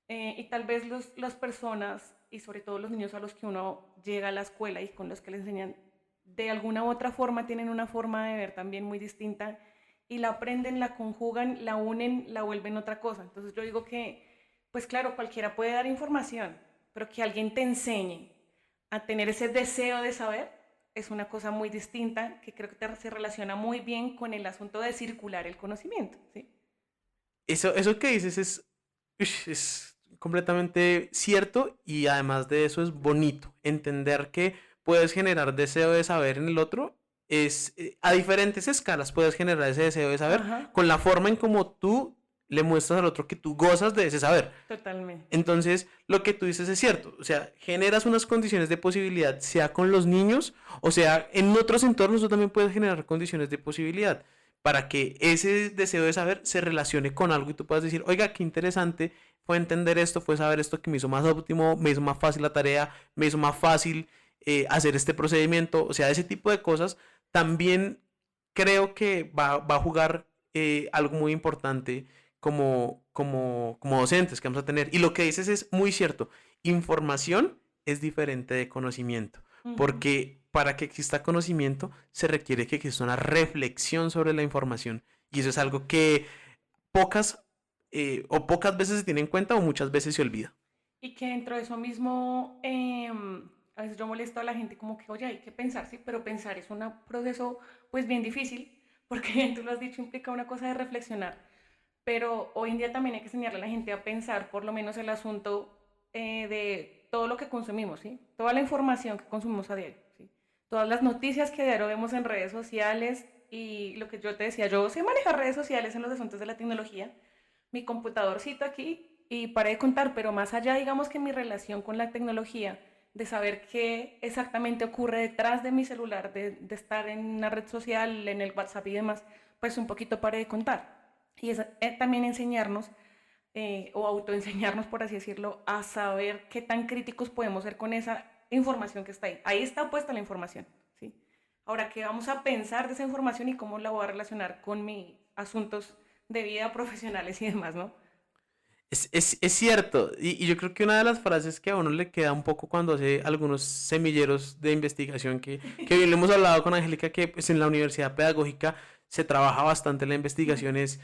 Y tal vez las personas, y sobre todo los niños a los que uno llega a la escuela y con los que le enseñan, de alguna u otra forma tienen una forma de ver también muy distinta y la aprenden, la conjugan, la unen, la vuelven otra cosa. Entonces yo digo que, pues claro, cualquiera puede dar información, pero que alguien te enseñe a tener ese deseo de saber es una cosa muy distinta que creo que se relaciona muy bien con el asunto de circular el conocimiento, ¿sí? Eso que dices es completamente cierto y además de eso es bonito. Entender que puedes generar deseo de saber en el otro a diferentes escalas puedes generar ese deseo de saber Ajá, con la forma en como tú le muestras al otro que tú gozas de ese saber. totalmente. Entonces, lo que tú dices es cierto, o sea, generas unas condiciones de posibilidad, sea con los niños, o sea, en otros entornos tú también puedes generar condiciones de posibilidad para que ese deseo de saber se relacione con algo y tú puedas decir, oiga, qué interesante fue entender esto, fue saber esto que me hizo más óptimo, me hizo más fácil la tarea, me hizo más fácil hacer este procedimiento, o sea, ese tipo de cosas también creo que va a jugar algo muy importante como docentes que vamos a tener. Y lo que dices es muy cierto. Información es diferente de conocimiento. Ujú. Porque para que exista conocimiento se requiere que exista una reflexión sobre la información. Y eso es algo que pocas o pocas veces se tiene en cuenta o muchas veces se olvida. Y que dentro de eso mismo, a veces yo molesto a la gente como que, oye, hay que pensar, sí, pero pensar es un proceso pues bien difícil, porque tú lo has dicho, implica una cosa de reflexionar. Pero hoy en día también hay que enseñarle a la gente a pensar por lo menos el asunto de todo lo que consumimos, ¿sí? Toda la información que consumimos a diario, ¿sí? Todas las noticias que a diario vemos en redes sociales y lo que yo te decía, yo sé manejar redes sociales en los asuntos de la tecnología, mi computadorcito aquí y para de contar, pero más allá, digamos que mi relación con la tecnología, de saber qué exactamente ocurre detrás de mi celular, de estar en una red social, en el WhatsApp y demás, pues un poquito para de contar. Y es también enseñarnos o autoenseñarnos, por así decirlo, a saber qué tan críticos podemos ser con esa información que está ahí. Ahí está puesta la información, ¿sí? Ahora, ¿qué vamos a pensar de esa información y cómo la voy a relacionar con mis asuntos de vida profesionales y demás, ¿no? Es cierto, y yo creo que una de las frases que a uno le queda un poco cuando hace algunos semilleros de investigación, que bien lo hemos hablado con Angélica, que pues en la universidad pedagógica se trabaja bastante la investigación, es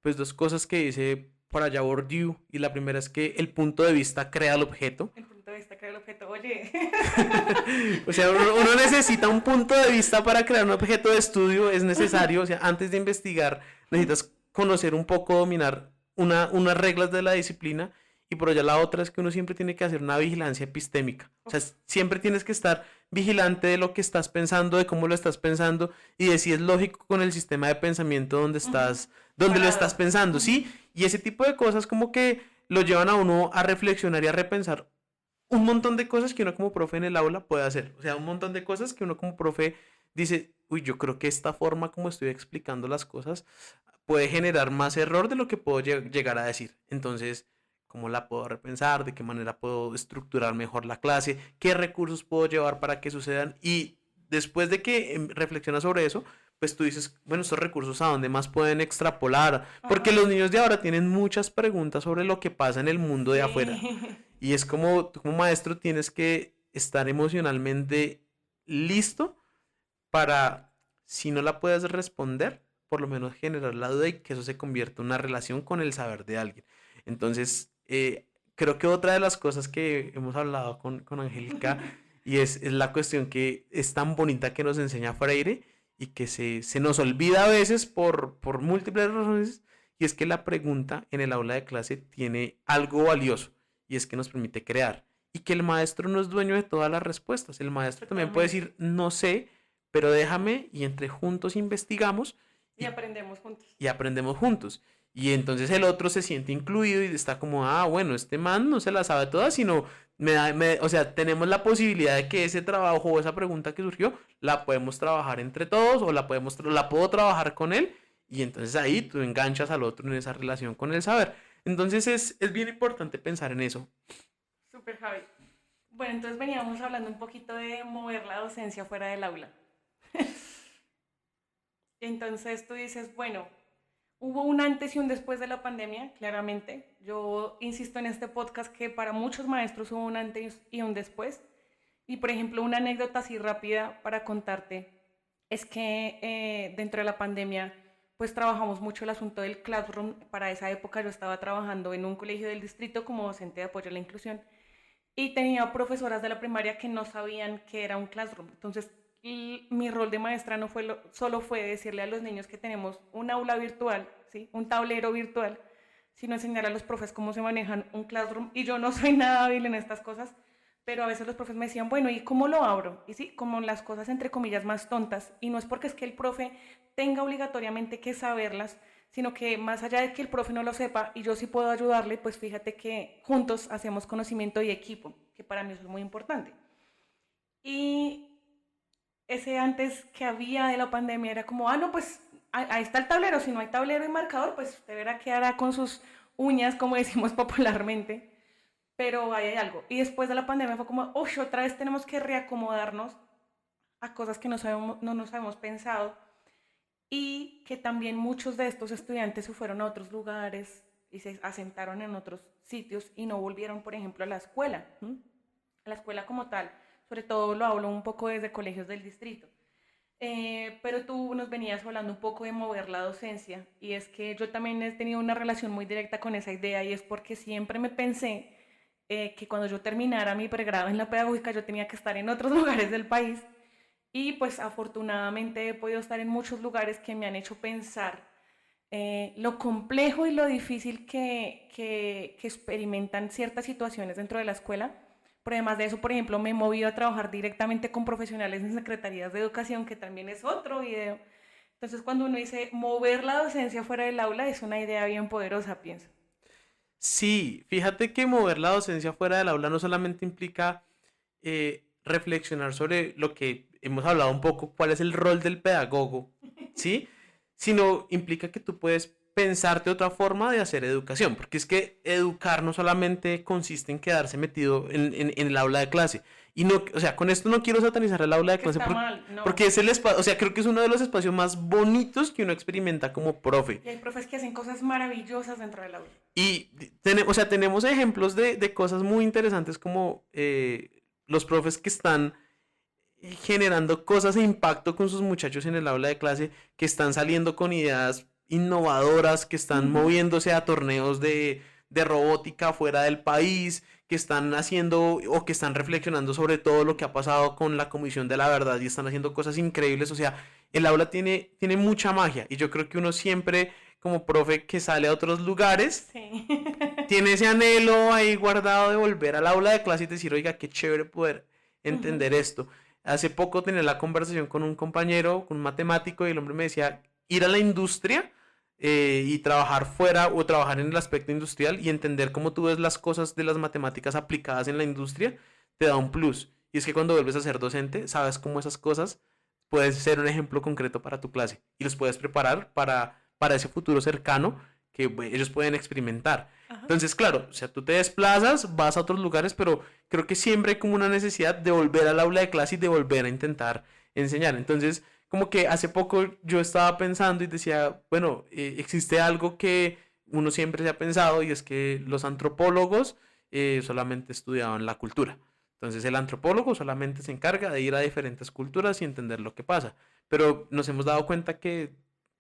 pues dos cosas que dice por allá Bourdieu, y la primera es que el punto de vista crea el objeto. El punto de vista crea el objeto. Oye, O sea, uno necesita un punto de vista para crear un objeto de estudio, es necesario, o sea, antes de investigar necesitas conocer un poco, dominar unas reglas de la disciplina, y por allá la otra es que uno siempre tiene que hacer una vigilancia epistémica, o sea, siempre tienes que estar vigilante de lo que estás pensando, de cómo lo estás pensando, y de si es lógico con el sistema de pensamiento donde lo estás pensando, ¿sí? Y ese tipo de cosas como que lo llevan a uno a reflexionar y a repensar un montón de cosas que uno como profe en el aula puede hacer. O sea, un montón de cosas que uno como profe dice, uy, yo creo que esta forma como estoy explicando las cosas puede generar más error de lo que puedo llegar a decir. Entonces, ¿cómo la puedo repensar? ¿De qué manera puedo estructurar mejor la clase? ¿Qué recursos puedo llevar para que sucedan? Y después de que reflexionas sobre eso, pues tú dices, bueno, estos recursos a dónde más pueden extrapolar, porque ajá, los niños de ahora tienen muchas preguntas sobre lo que pasa en el mundo de afuera. sí. Y es como tú como maestro tienes que estar emocionalmente listo para, si no la puedes responder, por lo menos generar la duda y que eso se convierta en una relación con el saber de alguien. Entonces, creo que otra de las cosas que hemos hablado con Angélica y es la cuestión que es tan bonita que nos enseña Freire y que se nos olvida a veces por múltiples razones, y es que la pregunta en el aula de clase tiene algo valioso, y es que nos permite crear, y que el maestro no es dueño de todas las respuestas. El maestro también puede Totalmente. decir, no sé, pero déjame, y entre juntos investigamos Y y, aprendemos juntos. y aprendemos juntos. Y entonces el otro se siente incluido y está como, ah, bueno, este man no se la sabe toda, sino o sea, tenemos la posibilidad de que ese trabajo o esa pregunta que surgió la podemos trabajar entre todos, o la puedo trabajar con él, y entonces ahí tú enganchas al otro en esa relación con el saber. Entonces es bien importante pensar en eso. Súper, Javi. Bueno, entonces veníamos hablando un poquito de mover la docencia fuera del aula. Entonces tú dices, bueno, hubo un antes y un después de la pandemia, claramente. Yo insisto en este podcast que para muchos maestros hubo un antes y un después. Y por ejemplo, una anécdota así rápida para contarte es que dentro de la pandemia pues trabajamos mucho el asunto del classroom. Para esa época yo estaba trabajando en un colegio del distrito como docente de apoyo a la inclusión, y tenía profesoras de la primaria que no sabían qué era un classroom. Entonces, mi rol de maestra no fue solo fue decirle a los niños que tenemos un aula virtual, ¿sí? Un tablero virtual, sino enseñar a los profes cómo se manejan un classroom. Y yo no soy nada hábil en estas cosas, pero a veces los profes me decían, bueno, ¿y cómo lo abro? Y sí, como las cosas entre comillas más tontas. Y no es porque es que el profe tenga obligatoriamente que saberlas, sino que más allá de que el profe no lo sepa y yo sí puedo ayudarle, pues fíjate que juntos hacemos conocimiento y equipo, que para mí eso es muy importante. Y ese antes que había de la pandemia era como, ah, no, pues ahí está el tablero, si no hay tablero y marcador, pues usted verá qué hará con sus uñas, como decimos popularmente, pero ahí hay algo. Y después de la pandemia fue como, uff, otra vez tenemos que reacomodarnos a cosas que no nos habíamos pensado, y que también muchos de estos estudiantes se fueron a otros lugares y se asentaron en otros sitios y no volvieron, por ejemplo, a la escuela, ¿m? A la escuela como tal. Sobre todo lo hablo un poco desde colegios del distrito. Pero tú nos venías hablando un poco de mover la docencia, y es que yo también he tenido una relación muy directa con esa idea, y es porque siempre me pensé que cuando yo terminara mi pregrado en la pedagógica yo tenía que estar en otros lugares del país, y pues afortunadamente he podido estar en muchos lugares que me han hecho pensar lo complejo y lo difícil que experimentan ciertas situaciones dentro de la escuela. Pero además de eso, por ejemplo, me he movido a trabajar directamente con profesionales en secretarías de educación, que también es otro video. Entonces, cuando uno dice mover la docencia fuera del aula, es una idea bien poderosa, pienso. Sí, fíjate que mover la docencia fuera del aula no solamente implica reflexionar sobre lo que hemos hablado un poco, cuál es el rol del pedagogo, ¿sí? Sino implica que tú puedes pensarte otra forma de hacer educación, porque es que educar no solamente consiste en quedarse metido en el aula de clase. Y no, o sea, con esto no quiero satanizar el aula de Que clase está mal, no. porque es el espacio, o sea, creo que es uno de los espacios más bonitos que uno experimenta como profe. Y hay profes que hacen cosas maravillosas dentro del aula. Y o sea, tenemos ejemplos de cosas muy interesantes como los profes que están generando cosas de impacto con sus muchachos en el aula de clase, que están saliendo con ideas innovadoras, que están moviéndose a torneos de robótica fuera del país, que están haciendo o que están reflexionando sobre todo lo que ha pasado con la Comisión de la Verdad y están haciendo cosas increíbles. O sea, el aula tiene mucha magia y yo creo que uno siempre, como profe que sale a otros lugares, Sí. tiene ese anhelo ahí guardado de volver al aula de clase y decir, oiga, qué chévere poder entender esto. Hace poco tenía la conversación con un compañero, con un matemático, y el hombre me decía, ir a la industria y trabajar fuera o trabajar en el aspecto industrial y entender cómo tú ves las cosas de las matemáticas aplicadas en la industria, te da un plus. Y es que cuando vuelves a ser docente, sabes cómo esas cosas pueden ser un ejemplo concreto para tu clase y los puedes preparar para ese futuro cercano que ellos pueden experimentar. Ajá. Entonces, claro, o sea, tú te desplazas, vas a otros lugares, pero creo que siempre hay como una necesidad de volver al aula de clase y de volver a intentar enseñar. Entonces, como que hace poco yo estaba pensando y decía, bueno, existe algo que uno siempre se ha pensado y es que los antropólogos solamente estudiaban la cultura. Entonces, el antropólogo solamente se encarga de ir a diferentes culturas y entender lo que pasa. Pero nos hemos dado cuenta que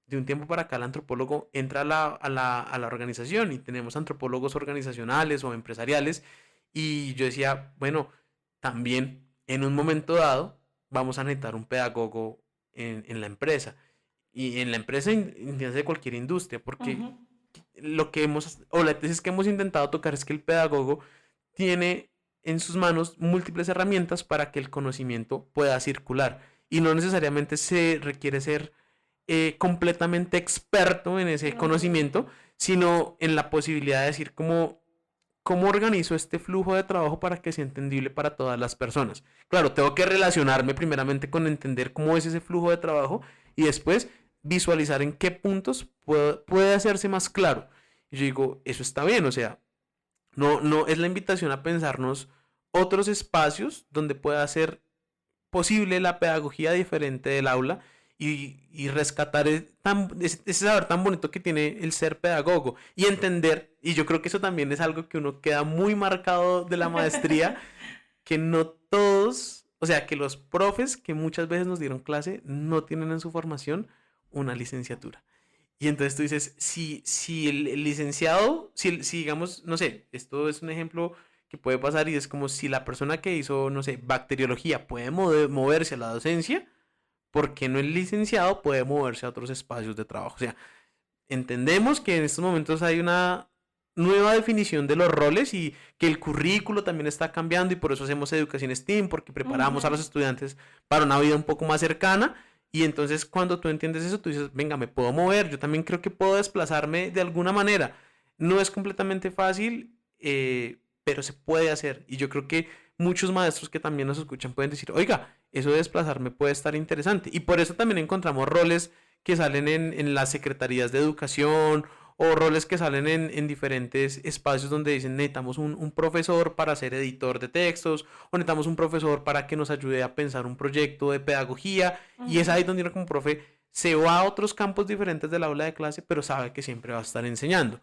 de un tiempo para acá el antropólogo entra a la organización y tenemos antropólogos organizacionales o empresariales y yo decía, bueno, también en un momento dado vamos a necesitar un pedagogo en la empresa y en la empresa entiéndase cualquier industria porque Ujú. lo que o la tesis que hemos intentado tocar es que el pedagogo tiene en sus manos múltiples herramientas para que el conocimiento pueda circular y no necesariamente se requiere ser completamente experto en ese No. conocimiento, sino en la posibilidad de decir cómo organizo este flujo de trabajo para que sea entendible para todas las personas. Claro, tengo que relacionarme primeramente con entender cómo es ese flujo de trabajo y después visualizar en qué puntos puede hacerse más claro. Y yo digo, eso está bien, o sea, no es la invitación a pensarnos otros espacios donde pueda ser posible la pedagogía diferente del aula y rescatar ese saber tan bonito que tiene el ser pedagogo y entender, y yo creo que eso también es algo que uno queda muy marcado de la maestría, que no todos, o sea, que los profes que muchas veces nos dieron clase no tienen en su formación una licenciatura. Y entonces tú dices, si el licenciado, si digamos, no sé, esto es un ejemplo que puede pasar y es como si la persona que hizo, no sé, bacteriología puede moverse a la docencia, ¿por qué no el licenciado puede moverse a otros espacios de trabajo? O sea, entendemos que en estos momentos hay una nueva definición de los roles y que el currículo también está cambiando y por eso hacemos educación STEAM, porque preparamos a los estudiantes para una vida un poco más cercana. Y entonces cuando tú entiendes eso, tú dices, venga, me puedo mover, yo también creo que puedo desplazarme de alguna manera. No es completamente fácil, pero se puede hacer. Y yo creo que muchos maestros que también nos escuchan pueden decir, oiga, eso de desplazarme puede estar interesante. Y por eso también encontramos roles que salen en las secretarías de educación o roles que salen en diferentes espacios donde dicen necesitamos un profesor para ser editor de textos o necesitamos un profesor para que nos ayude a pensar un proyecto de pedagogía y es ahí donde uno como profe se va a otros campos diferentes del aula de clase pero sabe que siempre va a estar enseñando.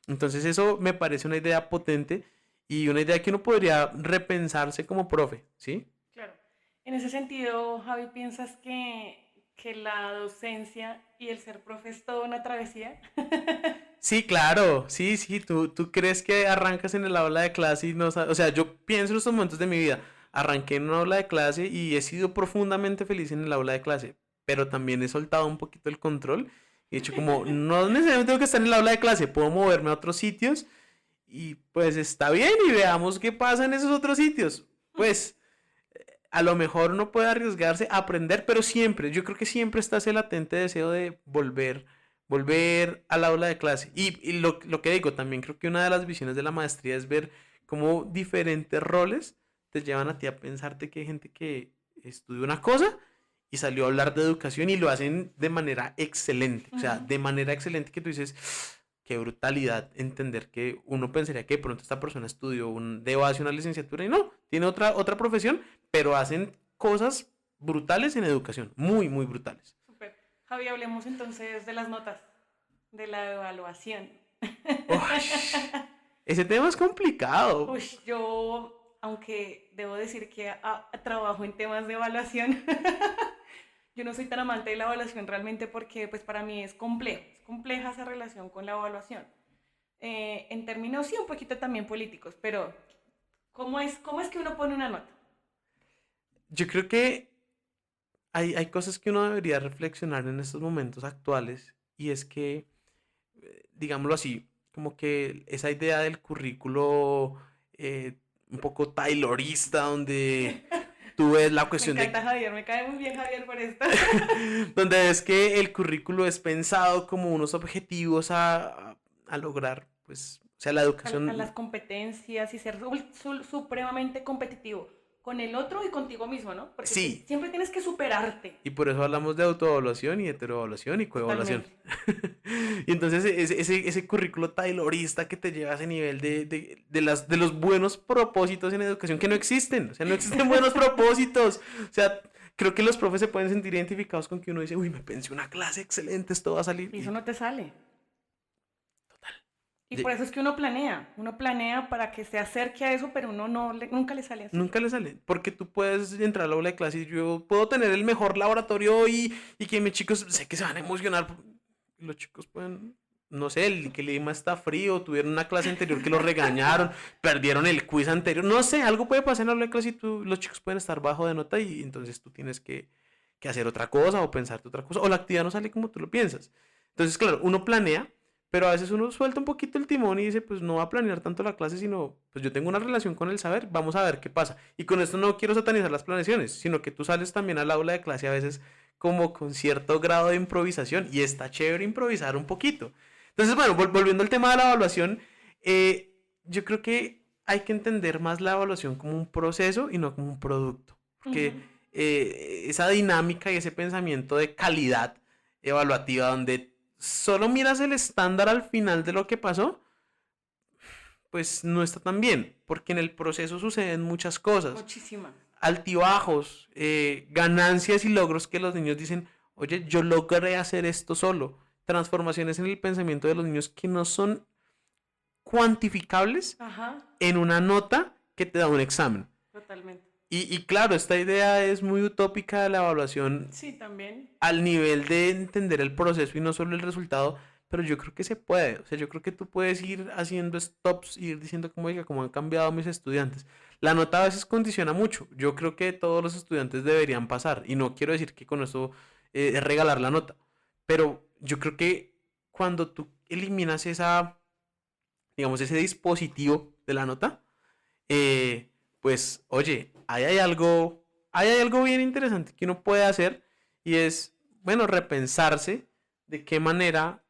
Entonces eso me parece una idea potente y una idea que uno podría repensarse como profe, ¿sí? Claro. En ese sentido, Javi, ¿piensas que la docencia y el ser profe es toda una travesía? Sí, claro, sí, tú crees que arrancas en el aula de clase y no sabes, o sea, yo pienso en estos momentos de mi vida, arranqué en una aula de clase y he sido profundamente feliz en el aula de clase, pero también he soltado un poquito el control y he hecho como, no necesariamente tengo que estar en el aula de clase, puedo moverme a otros sitios y pues está bien y veamos qué pasa en esos otros sitios. Pues a lo mejor uno puede arriesgarse a aprender, pero siempre, yo creo que siempre está ese latente deseo de volver al aula de clase. Y lo que digo, también creo que una de las visiones de la maestría es ver cómo diferentes roles te llevan a ti a pensarte que hay gente que estudia una cosa y salió a hablar de educación y lo hacen de manera excelente. O sea, de manera excelente que tú dices, qué brutalidad entender que uno pensaría que de pronto esta persona estudió debo hacer una licenciatura y no, tiene otra profesión, pero hacen cosas brutales en educación, muy, muy brutales. Súper. Javi, hablemos entonces de las notas, de la evaluación. Uy, ese tema es complicado. Uy, yo, aunque debo decir que trabajo en temas de evaluación, yo no soy tan amante de la evaluación realmente porque pues para mí es compleja esa relación con la evaluación. En términos sí un poquito también políticos, pero cómo es que uno pone una nota? Yo creo que hay cosas que uno debería reflexionar en estos momentos actuales y es que, digámoslo así, como que esa idea del currículo un poco taylorista, donde tú ves la Me cuestión encanta Javier, me cae muy bien Javier por esto. donde es que el currículo es pensado como unos objetivos a lograr, pues, o sea, la A educación, las competencias y ser supremamente competitivo con el otro y contigo mismo, ¿no? Porque sí, siempre tienes que superarte. y por eso hablamos de autoevaluación y heteroevaluación y coevaluación. Totalmente. Y entonces ese currículo taylorista que te lleva a ese nivel de los buenos propósitos en educación que no existen, o sea, no existen buenos propósitos. O sea, creo que los profes se pueden sentir identificados con que uno dice, uy, me pensé una clase excelente, esto va a salir. Y eso no te sale. Y Ye- por eso es que uno planea para que se acerque a eso, pero uno nunca le sale así. Nunca le sale, porque tú puedes entrar al aula de clase y yo puedo tener el mejor laboratorio y que mis chicos, sé que se van a emocionar. Los chicos pueden, no sé, el clima está frío, tuvieron una clase anterior que los regañaron, perdieron el quiz anterior, no sé, algo puede pasar en el aula de clase y los chicos pueden estar bajo de nota y entonces tú tienes que hacer otra cosa o pensarte otra cosa, o la actividad no sale como tú lo piensas. Entonces, claro, uno planea, pero a veces uno suelta un poquito el timón y dice, pues no va a planear tanto la clase, sino, pues yo tengo una relación con el saber, vamos a ver qué pasa. Y con esto no quiero satanizar las planeaciones, sino que tú sales también al aula de clase a veces como con cierto grado de improvisación y está chévere improvisar un poquito. Entonces, bueno, volviendo al tema de la evaluación, yo creo que hay que entender más la evaluación como un proceso y no como un producto, porque Ujú. esa dinámica y ese pensamiento de calidad evaluativa donde solo miras el estándar al final de lo que pasó, pues no está tan bien, porque en el proceso suceden muchas cosas, Muchísima. altibajos, ganancias y logros que los niños dicen, oye, yo logré hacer esto solo, transformaciones en el pensamiento de los niños que no son cuantificables Ajá, en una nota que te da un examen. totalmente. Y claro, esta idea es muy utópica de la evaluación Sí, también. al nivel de entender el proceso y no solo el resultado, pero yo creo que se puede. O sea, yo creo que tú puedes ir haciendo stops, ir diciendo como, oiga, cómo han cambiado mis estudiantes. La nota a veces condiciona mucho. Yo creo que todos los estudiantes deberían pasar. Y no quiero decir que con eso es regalar la nota. Pero yo creo que cuando tú eliminas digamos, ese dispositivo de la nota, pues, oye, ahí hay algo bien interesante que uno puede hacer y es, bueno, repensarse de qué manera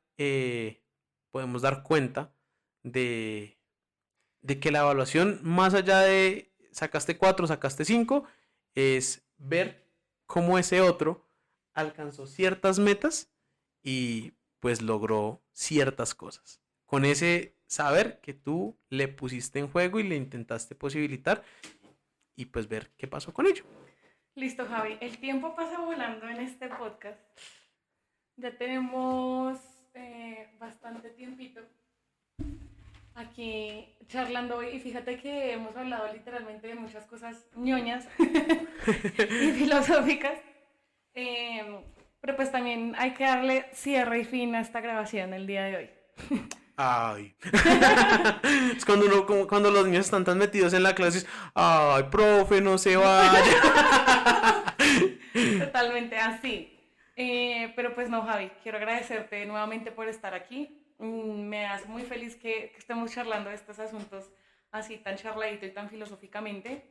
podemos dar cuenta de, de que la evaluación, más allá de sacaste 4, sacaste 5, es ver cómo ese otro alcanzó ciertas metas y pues logró ciertas cosas. Con ese saber que tú le pusiste en juego y le intentaste posibilitar y pues ver qué pasó con ello. Listo, Javi. El tiempo pasa volando en este podcast. Ya tenemos bastante tiempito aquí charlando hoy y fíjate que hemos hablado literalmente de muchas cosas ñoñas y filosóficas, pero pues también hay que darle cierre y fin a esta grabación el día de hoy. Ay. Es cuando cuando los niños están tan metidos en la clase, ay, profe, no se vaya. Totalmente así. Pero pues no, Javi, quiero agradecerte nuevamente por estar aquí. Me hace muy feliz que estemos charlando de estos asuntos así tan charladito y tan filosóficamente.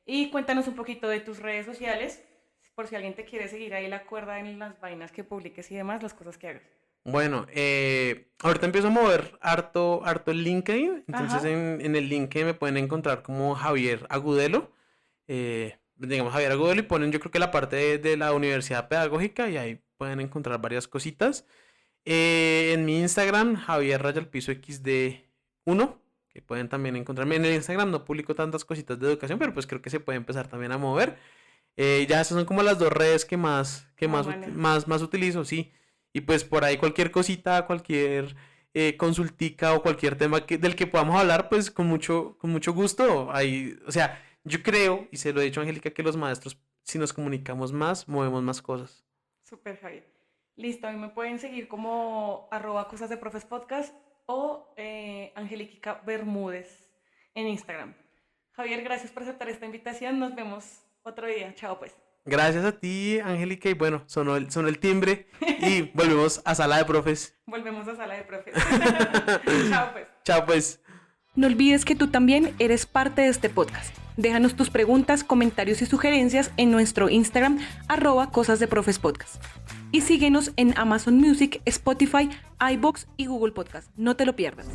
Y cuéntanos un poquito de tus redes sociales, por si alguien te quiere seguir ahí la cuerda en las vainas que publiques y demás, las cosas que hagas. Bueno, ahorita empiezo a mover harto el LinkedIn. Entonces Ajá. en el LinkedIn me pueden encontrar como Javier Agudelo. digamos, Javier Agudelo y ponen yo creo que la parte de la universidad pedagógica y ahí pueden encontrar varias cositas. En mi Instagram, Javier Raya Piso XD1, que pueden también encontrarme. En el Instagram no publico tantas cositas de educación, pero pues creo que se puede empezar también a mover. Ya esas son como las dos redes que Vale. más utilizo, sí. Y pues por ahí cualquier cosita, cualquier consultica o cualquier tema del que podamos hablar, pues con mucho gusto. Ahí, o sea, yo creo, y se lo he dicho a Angélica, que los maestros, si nos comunicamos más, movemos más cosas. Súper, Javier. Listo, a mí me pueden seguir como @cosas de profes podcast o Angélica Bermúdez en Instagram. Javier, gracias por aceptar esta invitación. Nos vemos otro día. Chao, pues. Gracias a ti, Angélica, y bueno, sonó el timbre y volvemos a sala de profes. Volvemos a sala de profes. Chao, pues. Chao, pues. No olvides que tú también eres parte de este podcast. Déjanos tus preguntas, comentarios y sugerencias en nuestro Instagram @cosas de profes podcast. Y síguenos en Amazon Music, Spotify, iVoox y Google Podcast. No te lo pierdas.